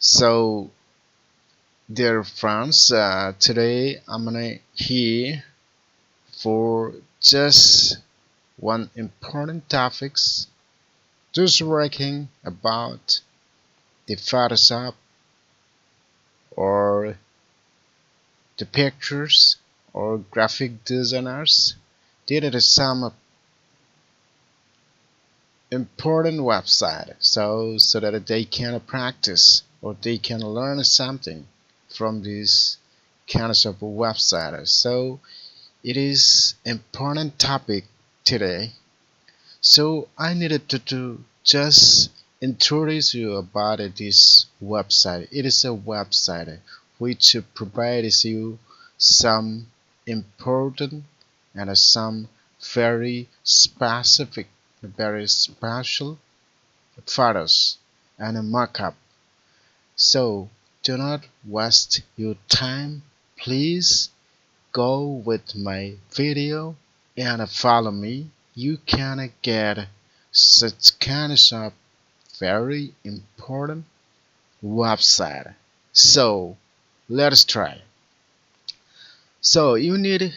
So, dear friends, today I'm gonna here for just one important topics, just working about the Photoshop or the pictures or graphic designers. There is some important website, so that they can practice or they can learn something from this kind of website. So it is important topic today. So I needed to just introduce you about this website. It is a website which provides you some important and some very specific, very special photos and a markup. So do not waste your time. Please go with my video and follow me. You can get such kind of very important website. So let's try. So you need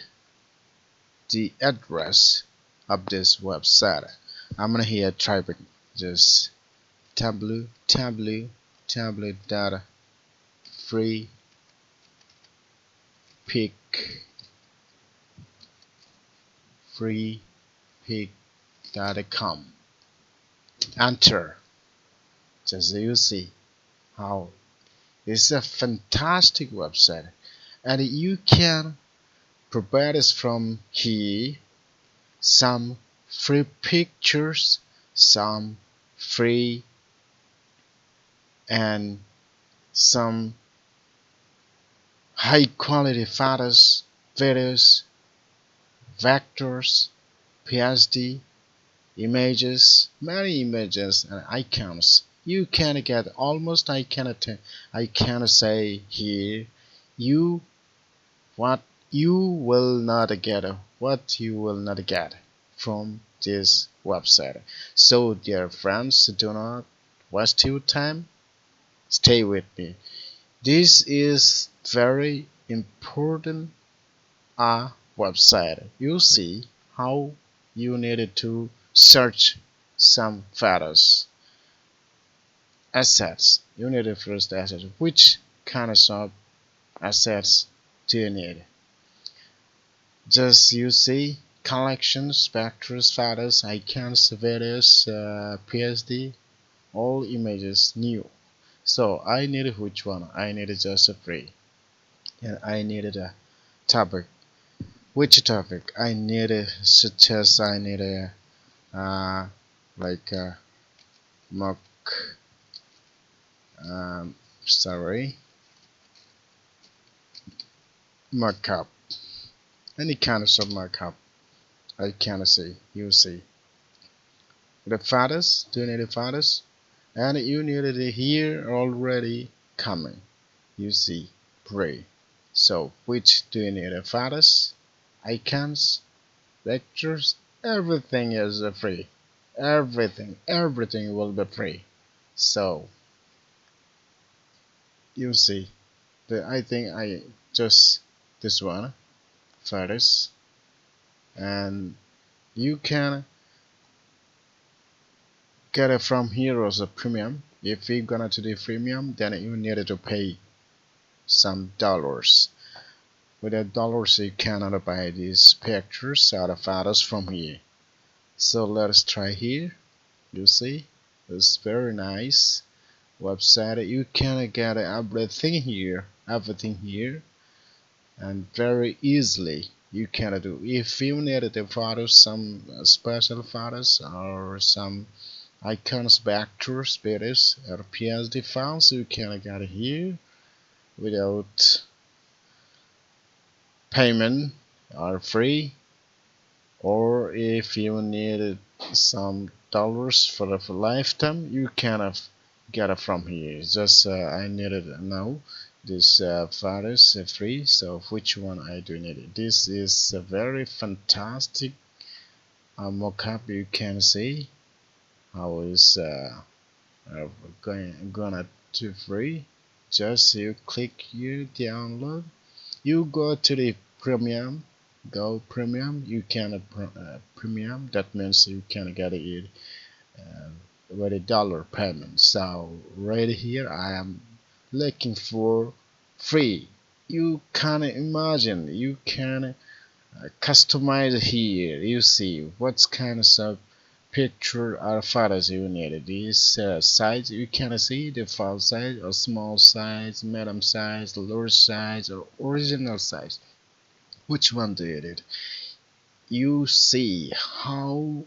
the address of this website. I'm gonna here type it just www.freepik.com. Enter. Just you see how it's a fantastic website, and you can provide us from here some free pictures, some free and some high quality photos, videos, vectors, PSD, images, many images and icons. You can get almost I can say here you what you will not get from this website. So dear friends, do not waste your time. Stay with me. This is very important website. You see how you needed to search some photos assets. You need the first asset. Which kind of assets do you need? Just you see collections, vectors, photos, icons, videos, PSD, all images new. So I needed which one? I needed just a free, and I needed a topic. Which topic? I needed such as I need a like a mock sorry markup, any kind of markup. I can see you see the photos. Do you need the photos? And you needed it here already coming. You see gray. So which do you need? The photos, icons, vectors, everything is free. Everything will be free. So you see I think I just this one photos, and you can get it from here as a premium. If you're gonna do the premium, then you need to pay some dollars. With the dollars you cannot buy these pictures or the photos from here. So let's try here. You see it's very nice website. You can get everything here and very easily you can do. If you need the photos, some special photos or some icons, vectors, videos or PSD files, you can get here without payment or free. Or if you need some dollars for the lifetime, you can get it from here. Just I needed now this photos free. So which one I do need it? This is a very fantastic mockup. You can see how is gonna to free. just you click here, download. You go to the premium, go premium. You can premium. That means you can get it with a dollar payment. So right here, I am looking for free. You can imagine. You can customize here. You see what kind of picture or photos you need. This size you can see the file size or small size, medium size, large size, or original size. Which one do you need? You see how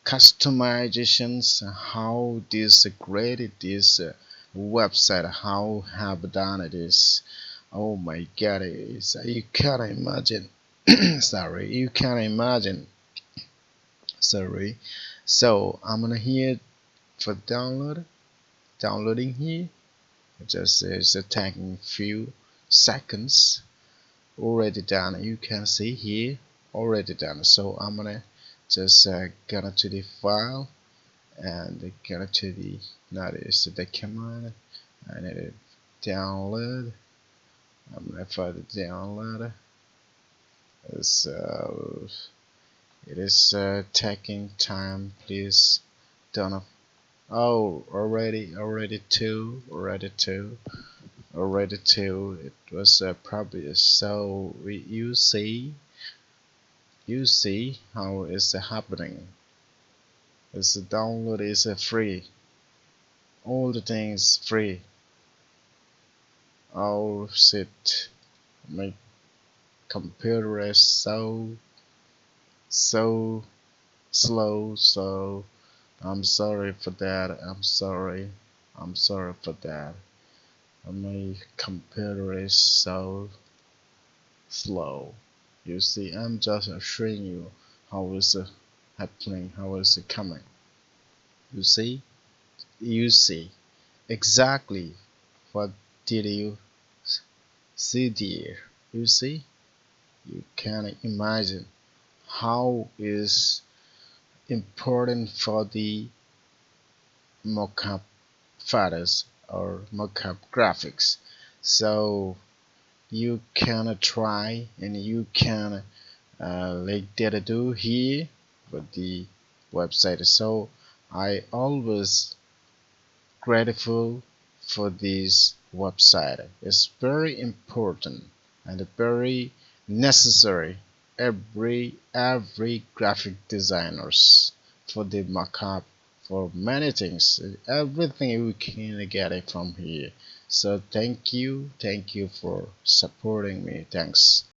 customizations, how this created this website, how have done it is. Oh my God, it's, you can't imagine. Sorry, you can't imagine. Sorry. So I'm gonna here for downloading here. Just it's taking few seconds. Already done. You can see here already done. So I'm gonna just go to the file and go to the notice the command. I need to download. I'm gonna find the download. So it is taking time. Please don't. Oh, already two. It was probably so. You see how it's happening. This download is free. All the things free. Oh shit! My computer is so slow. So I'm sorry for that. I'm sorry. I'm sorry for that. My computer is so slow. You see, I'm just showing you how is happening, how is it coming. You see exactly what did you see there. You see, you can imagine how is important for the mockup photos or mockup graphics. So you can try and you can like data do here with the website. So I always grateful for this website. It's very important and very necessary every graphic designers for the markup for many things, everything we can get it from here. So thank you for supporting me. Thanks.